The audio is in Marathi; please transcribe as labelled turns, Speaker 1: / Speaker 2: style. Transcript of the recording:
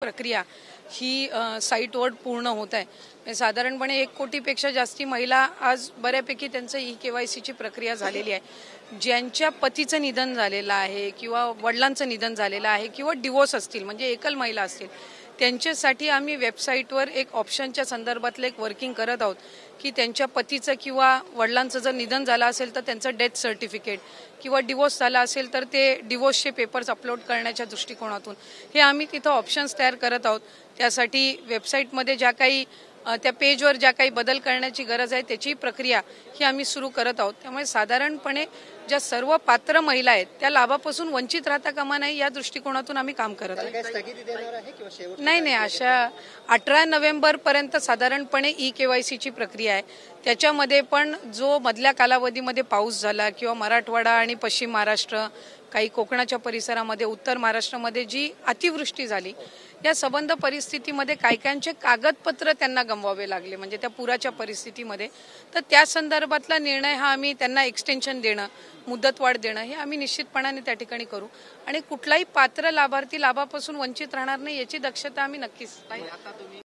Speaker 1: प्रक्रिया ही साईटवर पूर्ण होत आहे। साधारणपणे 1 कोटीपेक्षा जास्ती महिला आज बऱ्यापैकी त्यांचं KYCची प्रक्रिया झालेली आहे। ज्यांच्या पतीचं निधन झालेलं आहे किंवा वडिलांचं निधन झालेलं आहे किंवा डिवोर्स असतील म्हणजे एकल महिला असतील त्यांच्यासाठी आम्ही वेबसाईटवर एक ऑप्शनच्या संदर्भातलं एक वर्किंग करत आहोत की त्यांच्या पतीचं किंवा वडिलांचं जर निधन झालं असेल तर त्यांचं डेथ सर्टिफिकेट किंवा डिवोर्स झाला असेल तर ते डिवोर्सचे पेपर्स अपलोड करण्याच्या दृष्टिकोनातून हे आम्ही तिथं ऑप्शन्स तयार करत आहोत। त्यासाठी वेबसाईटमध्ये ज्या काही त्या पेजवर ज्या काही बदल करण्याची गरज आहे त्याची प्रक्रिया ही आम्ही सुरू करत आहोत। त्यामुळे साधारणपणे ज्या सर्व पात्र महिला आहेत त्या लाभापासून वंचित राहता कामा नये या दृष्टिकोनातून आम्ही काम करत आहोत। नाही अशा 18 नोव्हेंबर पर्यंत साधारणपणे KYCची प्रक्रिया आहे। त्याच्यामध्ये पण जो मधल्या कालावधीमध्ये पाऊस झाला किंवा मराठवाडा आणि पश्चिम महाराष्ट्र काही कोकणाच्या परिसरामध्ये उत्तर महाराष्ट्रामध्ये जी अतिवृष्टी झाली या संबंध परिस्थितीमध्ये कायकांचे कागदपत्र त्यांना गमवावे लागले म्हणजे त्या पुराच्या परिस्थितीमध्ये तर त्या संदर्भातला निर्णय हा आम्ही त्यांना एक्सटेन्शन देणं मुदतवाढ देणं हे आम्ही निश्चितपणाने त्या ठिकाणी करू आणि कुठलाही पात्र लाभार्थी लाभापासून वंचित राहणार नाही याची दक्षता आम्ही नक्कीच